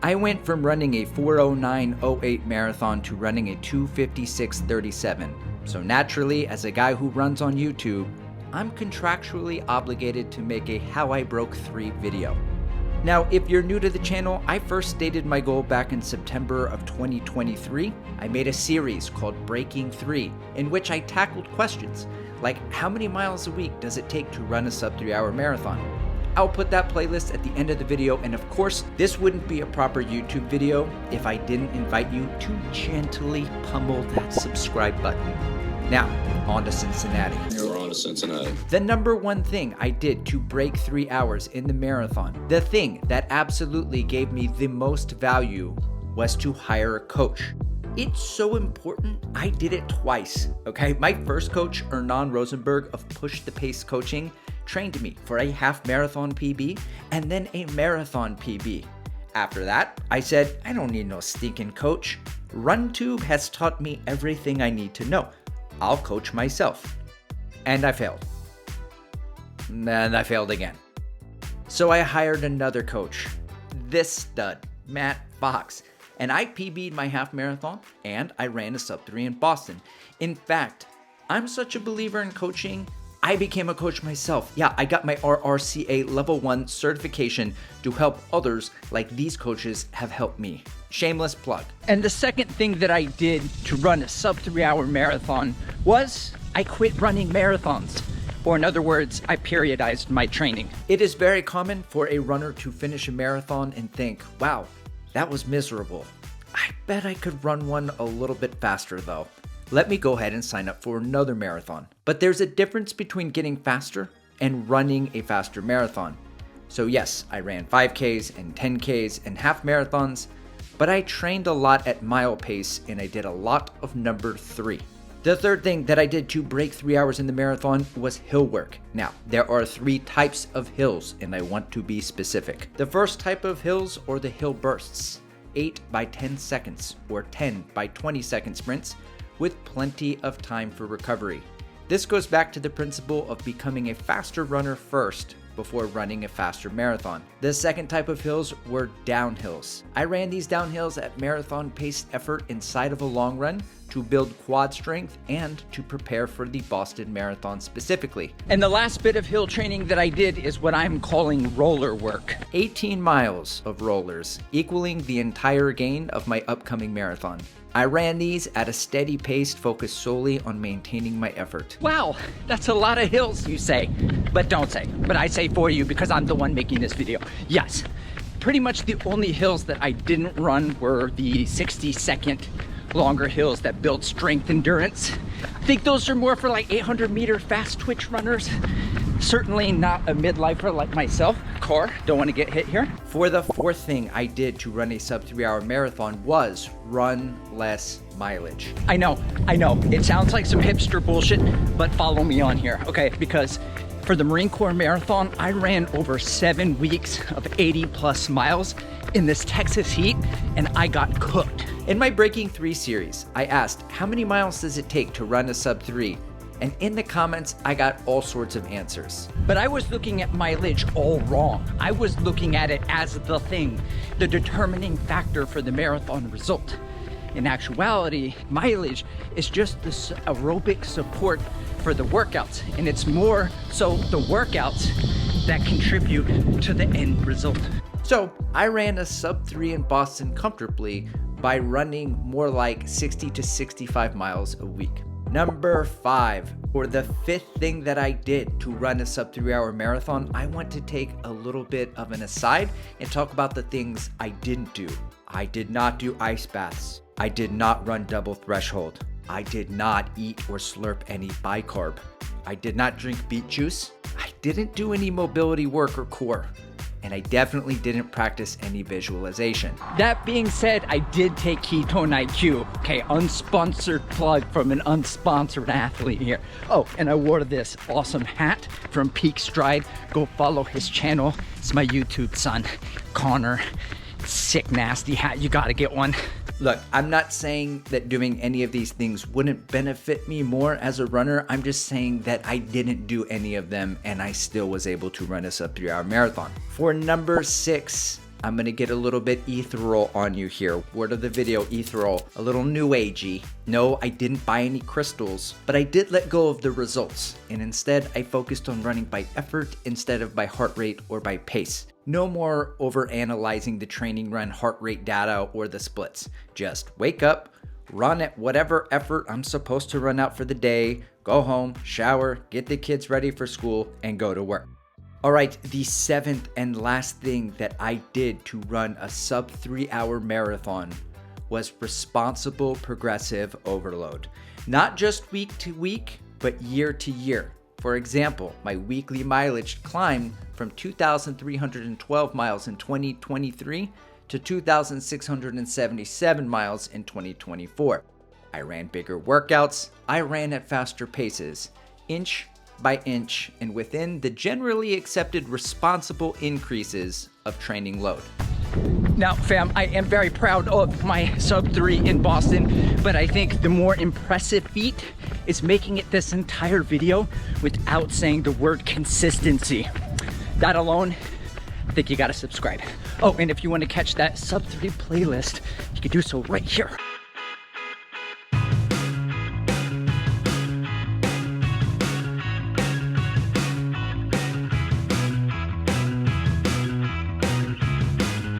I went from running a 4:09:08 marathon to running a 2:56:37. So naturally, as a guy who runs on YouTube, I'm contractually obligated to make a How I Broke 3 video. Now, if you're new to the channel, I first stated my goal back in September of 2023. I made a series called Breaking 3, in which I tackled questions like how many miles a week does it take to run a sub 3-hour marathon? I'll put that playlist at the end of the video, and of course, this wouldn't be a proper YouTube video if I didn't invite you to gently pummel that subscribe button. Now, on to Cincinnati. You're on to Cincinnati. The number one thing I did to break 3 hours in the marathon, the thing that absolutely gave me the most value, was to hire a coach. It's so important, I did it twice, okay? My first coach, Hernan Rosenberg of Push the Pace Coaching, trained me for a half marathon PB and then a marathon PB. After that, I said, I don't need no stinking coach. RunTube has taught me everything I need to know. I'll coach myself. And I failed. And I failed again. So I hired another coach, this stud, Matt Fox, and I PB'd my half marathon and I ran a sub 3 in Boston. In fact, I'm such a believer in coaching, I became a coach myself. Yeah, I got my RRCA Level 1 certification to help others like these coaches have helped me. Shameless plug. And the second thing that I did to run a sub 3-hour marathon was I quit running marathons. Or in other words, I periodized my training. It is very common for a runner to finish a marathon and think, wow, that was miserable. I bet I could run one a little bit faster though. Let me go ahead and sign up for another marathon. But there's a difference between getting faster and running a faster marathon. So yes, I ran 5Ks and 10Ks and half marathons, but I trained a lot at mile pace and I did a lot of number 3. The third thing that I did to break 3 hours in the marathon was hill work. Now, there are 3 types of hills and I want to be specific. The first type of hills are the hill bursts, 8 by 10 seconds or 10 by 20 second sprints with plenty of time for recovery. This goes back to the principle of becoming a faster runner first before running a faster marathon. The second type of hills were downhills. I ran these downhills at marathon paced effort inside of a long run to build quad strength and to prepare for the Boston Marathon specifically. And the last bit of hill training that I did is what I'm calling roller work. 18 miles of rollers, equaling the entire gain of my upcoming marathon. I ran these at a steady pace focused solely on maintaining my effort. Wow, that's a lot of hills, you say. But don't say. But I say for you because I'm the one making this video. Yes, pretty much the only hills that I didn't run were the 60-second longer hills that build strength endurance. I think those are more for like 800-meter fast twitch runners. Certainly not a midlifer like myself. Car, don't want to get hit here. For the fourth thing I did to run a sub 3-hour marathon was run less mileage. I know. It sounds like some hipster bullshit, but follow me on here, okay? Because for the Marine Corps Marathon, I ran over 7 weeks of 80+ miles in this Texas heat, and I got cooked. In my Breaking 3 series, I asked, how many miles does it take to run a sub 3? And in the comments, I got all sorts of answers. But I was looking at mileage all wrong. I was looking at it as the thing, the determining factor for the marathon result. In actuality, mileage is just the aerobic support for the workouts, and it's more so the workouts that contribute to the end result. So I ran a sub 3 in Boston comfortably by running more like 60 to 65 miles a week. Number 5, or the 5th thing that I did to run a sub 3-hour marathon, I want to take a little bit of an aside and talk about the things I didn't do. I did not do ice baths. I did not run double threshold. I did not eat or slurp any bicarb. I did not drink beet juice. I didn't do any mobility work or core. And I definitely didn't practice any visualization. That being said, I did take Ketone IQ. Okay, unsponsored plug from an unsponsored athlete here. Oh, and I wore this awesome hat from Peak Stride. Go follow his channel. It's my YouTube son, Connor. Sick, nasty hat. You gotta get one. Look, I'm not saying that doing any of these things wouldn't benefit me more as a runner. I'm just saying that I didn't do any of them and I still was able to run a sub 3-hour marathon. For number 6, I'm gonna get a little bit ethereal on you here. Word of the video, ethereal, a little new agey. No, I didn't buy any crystals, but I did let go of the results, and instead I focused on running by effort instead of by heart rate or by pace. No more over analyzing the training run heart rate data or the splits. Just wake up, run at whatever effort I'm supposed to run out for the day, go home, shower, get the kids ready for school, and go to work. All right, the seventh and last thing that I did to run a sub 3-hour marathon was responsible progressive overload. Not just week to week, but year to year. For example, my weekly mileage climbed from 2,312 miles in 2023 to 2,677 miles in 2024. I ran bigger workouts, I ran at faster paces, inch by inch, and within the generally accepted responsible increases of training load. Now, fam, I am very proud of my sub 3 in Boston, but I think the more impressive feat is making it this entire video without saying the word consistency. That alone, I think you gotta subscribe. Oh, and if you wanna catch that sub 3 playlist, you can do so right here.